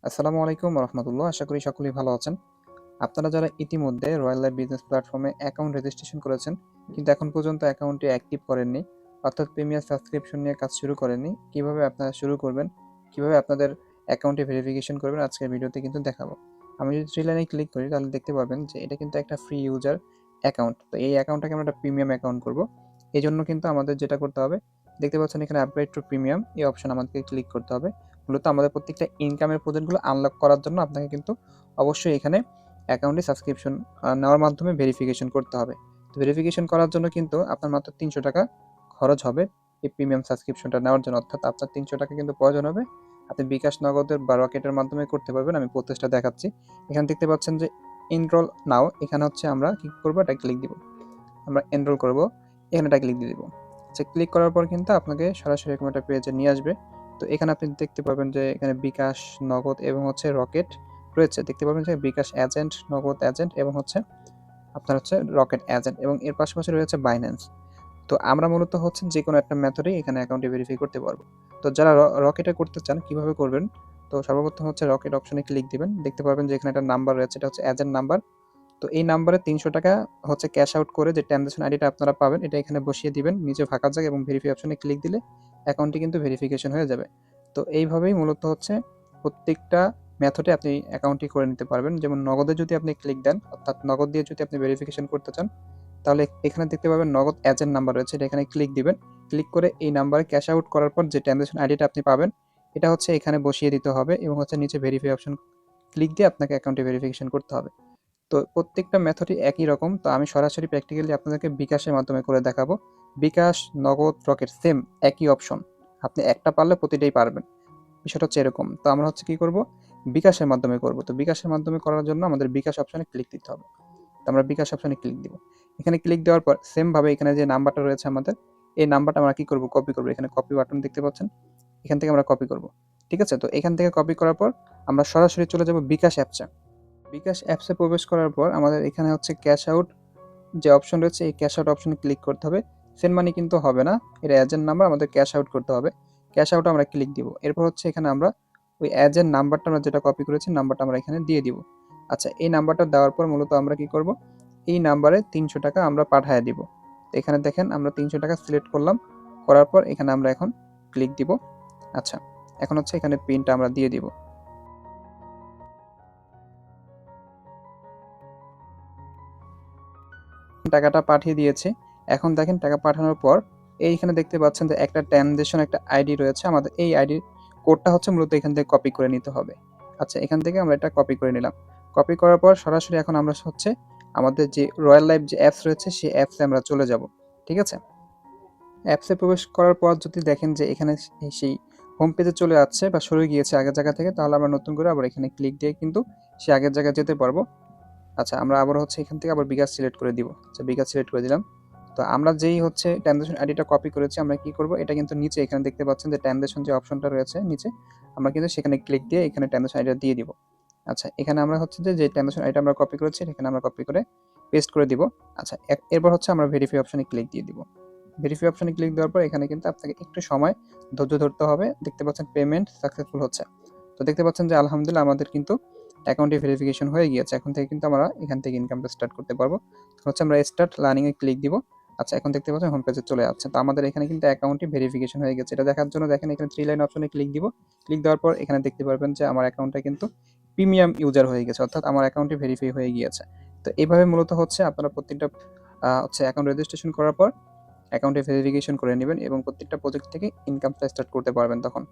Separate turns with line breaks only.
আসসালামু আলাইকুম রহমতুল্লাহ। আশা করি সকলেই ভালো আছেন। আপনারা যারা ইতিমধ্যে রয়্যাল লাইফ বিজনেস প্ল্যাটফর্মে অ্যাকাউন্ট রেজিস্ট্রেশন করেছেন, কিন্তু এখন পর্যন্ত অ্যাকাউন্টটি অ্যাক্টিভ করেননি, অর্থাৎ প্রিমিয়াম সাবস্ক্রিপশন নিয়ে কাজ শুরু করেননি, কিভাবে আপনারা শুরু করবেন, কিভাবে আপনাদের অ্যাকাউন্টে ভেরিফিকেশন করবেন, আজকের ভিডিওতে কিন্তু দেখাবো। আমি যদি থ্রি লাইনে ক্লিক করি তাহলে দেখতে পারবেন যে এটা কিন্তু একটা ফ্রি ইউজার অ্যাকাউন্ট। তো এই অ্যাকাউন্টটাকে আমরা একটা প্রিমিয়াম অ্যাকাউন্ট করব। এই জন্য কিন্তু আমাদের যেটা করতে হবে, দেখতে পাচ্ছেন এখানে আপগ্রেড টু প্রিমিয়াম এই অপশন আমাদেরকে ক্লিক করতে হবে। মূলত আমাদের প্রত্যেকটা ইনকামের প্রজেক্টগুলো আনলক করার জন্য আপনাকে কিন্তু অবশ্যই এখানে অ্যাকাউন্টে সাবস্ক্রিপশন নেওয়ার মাধ্যমে ভেরিফিকেশন করতে হবে। তো ভেরিফিকেশন করার জন্য কিন্তু আপনার মাত্র ৳৩০০ খরচ হবে এই প্রিমিয়াম সাবস্ক্রিপশনটা নেওয়ার জন্য। অর্থাৎ আপনার ৳৩০০ কিন্তু প্রয়োজন হবে। আপনি বিকাশ নগদের বা রকেটের মাধ্যমে করতে পারবেন। আমি প্রসেসটা দেখাচ্ছি। এখানে দেখতে পাচ্ছেন যে এনরোল নাও, এখানে হচ্ছে আমরা কি করব, এটা ক্লিক দিব। আমরা এনরোল করব, এখানে এটা ক্লিক দিয়ে দিব। আচ্ছা, ক্লিক করার পর কিন্তু আপনাকে সরাসরি এরকম একটা পেজে নিয়ে আসবে। তো এখানে আপনি দেখতে পারবেন যে এখানে বিকাশ, নগদ এবং হচ্ছে রকেট রয়েছে। দেখতে পারবেন যে বিকাশ এজেন্ট, নগদ এজেন্ট এবং হচ্ছে আপনার হচ্ছে রকেট এজেন্ট এবং এর পাশাপাশি রয়েছে বাইন্যান্স। তো আমরা মূলত হচ্ছে যেকোনো একটা মেথডেই এখানে অ্যাকাউন্টে ভেরিফাই করতে পারবো। তো যারা রকেটে করতে চান কিভাবে করবেন? তো সর্বপ্রথম হচ্ছে রকেট অপশনে ক্লিক দিবেন। দেখতে পারবেন যে এখানে একটা নাম্বার রয়েছে, এটা হচ্ছে এজেন্ট নাম্বার। তো এই নাম্বারে ৳৩০০ হচ্ছে ক্যাশ আউট করে যে ট্রানজাকশন আইডিটা আপনারা পাবেন, এটা এখানে বসিয়ে দিবেন নিচে ফাঁকা জায়গা এবং ভেরিফাই অপশনে ক্লিক দিলে অ্যাকাউন্টটি কিন্তু ভেরিফিকেশন হয়ে যাবে। তো এইভাবেই মূলত হচ্ছে প্রত্যেকটা মেথডে আপনি অ্যাকাউন্টটি করে নিতে পারবেন। যেমন নগদে যদি আপনি ক্লিক দেন, অর্থাৎ নগদ দিয়ে যদি আপনি ভেরিফিকেশন করতে চান, তাহলে এখানে দেখতে পাবেন নগদ এজেন্ট নাম্বার রয়েছে, এটা এখানে ক্লিক দিবেন। ক্লিক করে এই নাম্বারে ক্যাশ আউট করার পর যে ট্রানজাকশন আইডিটা আপনি পাবেন, এটা হচ্ছে এখানে বসিয়ে দিতে হবে এবং হচ্ছে নিচে ভেরিফাই অপশন ক্লিক দিয়ে আপনাকে অ্যাকাউন্টে ভেরিফিকেশন করতে হবে। তো প্রত্যেকটা মেথডই একই রকম। তো আমি সরাসরি প্র্যাকটিক্যালি আপনাদেরকে বিকাশের মাধ্যমে করে দেখাবো। বিকাশ, নগদ, রকেট সেম একই অপশন। আপনি একটা পারলে প্রতিটাই পারবেন। বিষয়টা হচ্ছে এরকম। তো আমরা হচ্ছে কি করব? বিকাশের মাধ্যমে করব। তো বিকাশের মাধ্যমে করার জন্য আমাদের বিকাশ অপশনে ক্লিক দিতে হবে। তো আমরা বিকাশ অপশনে ক্লিক দিব। এখানে ক্লিক দেওয়ার পর সেম ভাবে এখানে যে নাম্বারটা রয়েছে আমাদের, এই নাম্বারটা আমরা কি করব? কপি করব। এখানে কপি বাটন দেখতে পাচ্ছেন? এখান থেকে আমরা কপি করব। ঠিক আছে? তো এখান থেকে কপি করার পর আমরা সরাসরি চলে যাব বিকাশ অ্যাপসে। বিকাশ অ্যাপসে প্রবেশ করার পর আমাদের এখানে হচ্ছে ক্যাশ আউট যে অপশন রয়েছে, এই ক্যাশ আউট অপশনে ক্লিক করতে হবে। সেন্ড মানি কিন্তু হবে না। এটা এজেন্ট নাম্বার, আমাদের ক্যাশ আউট করতে হবে। ক্যাশ আউটে আমরা ক্লিক দিব। এরপর হচ্ছে এখানে আমরা ওই এজেন্ট নাম্বারটা আমরা যেটা কপি করেছি, নাম্বারটা আমরা এখানে দিয়ে দিব। আচ্ছা, এই নাম্বারটা দেওয়ার পর মূলত আমরা কি করব? এই নাম্বারে ৳৩০০ আমরা পাঠায়া দিব। তো এখানে দেখেন আমরা ৳৩০০ সিলেক্ট করলাম। করার পর এখানে আমরা এখন ক্লিক দিব। আচ্ছা, এখন হচ্ছে এখানে পিনটা আমরা দিয়ে দিব। টাকাটা পাঠিয়ে দিয়েছি। এখন দেখেন টাকা পাঠানোর পর এইখানে দেখতে পাচ্ছেন যে একটা ট্রানজিশন একটা আইডি রয়েছে। আমাদের এই আইডির কোডটা হচ্ছে মূলত এখান থেকে কপি করে নিতে হবে। আচ্ছা, এখান থেকে আমরা এটা কপি করে নিলাম। কপি করার পর সরাসরি এখন আমরা হচ্ছে আমাদের যে রয়্যাল লাইফ যে অ্যাপস রয়েছে সেই অ্যাপসে আমরা চলে যাব। ঠিক আছে? অ্যাপসে প্রবেশ করার পর যদি দেখেন যে এখানে সেই হোম পেজে চলে যাচ্ছে বা সরে গিয়েছে আগের জায়গা থেকে, তাহলে আমরা নতুন করে আবার এখানে ক্লিক দিয়ে কিন্তু সে আগের জায়গায় যেতে পারবো। আচ্ছা, আমরা আবার হচ্ছে এখান থেকে আবার বিকাশ সিলেক্ট করে দিব। আচ্ছা, বিকাশ সিলেক্ট করে দিলাম। তো আমরা যেই হচ্ছে ট্রানজাকশন আইডিটা কপি করেছি, আমরা কি করব? এটা কিন্তু নিচে এখানে দেখতে পাচ্ছেন যে ট্রানজাকশন যে অপশনটা রয়েছে নিচে, আমরা কিন্তু সেখানে ক্লিক দিয়ে এখানে ট্রানজাকশন আইডিটা দিয়ে দিব। আচ্ছা, এখানে আমরা হচ্ছে যে ট্রানজাকশন আইডিটা আমরা কপি করেছি, এখানে আমরা কপি করে পেস্ট করে দিব। আচ্ছা, এরপর হচ্ছে আমরা ভেরিফাই অপশনে ক্লিক দিয়ে দিব। ভেরিফাই অপশনে ক্লিক দেওয়ার পর এখানে কিন্তু আপনাকে একটু সময় ধৈর্য ধরতে হবে। দেখতে পাচ্ছেন পেমেন্ট সাকসেসফুল হচ্ছে। তো দেখতে পাচ্ছেন যে আলহামদুলিল্লাহ আমাদের কিন্তু অ্যাকাউন্টে ভেরিফিকেশন হয়ে গিয়েছে। এখন থেকে কিন্তু আমরা এখান থেকে ইনকামটা স্টার্ট করতে পারবো। হচ্ছে আমরা স্টার্ট লার্নিং এ ক্লিক দিব। আচ্ছা, এখন দেখতে পাচ্ছেন হোম পেজে চলে যাচ্ছে। তো আমাদের এখানে কিন্তু অ্যাকাউন্টটি ভেরিফিকেশন হয়ে গেছে। এটা দেখার জন্য দেখেন এখানে 3 লাইন অপশনে ক্লিক দিব। ক্লিক দেওয়ার পর এখানে দেখতে পারবেন যে আমার অ্যাকাউন্টটা কিন্তু প্রিমিয়াম ইউজার হয়ে গেছে। অর্থাৎ আমার অ্যাকাউন্টটি ভেরিফাই হয়ে গিয়েছে। তো এভাবে মূলত হচ্ছে আপনারা প্রত্যেকটা হচ্ছে অ্যাকাউন্ট রেজিস্ট্রেশন করার পর অ্যাকাউন্টে ভেরিফিকেশন করে নিবেন এবং প্রত্যেকটা প্রজেক্ট থেকে ইনকামটা স্টার্ট করতে পারবেন তখন।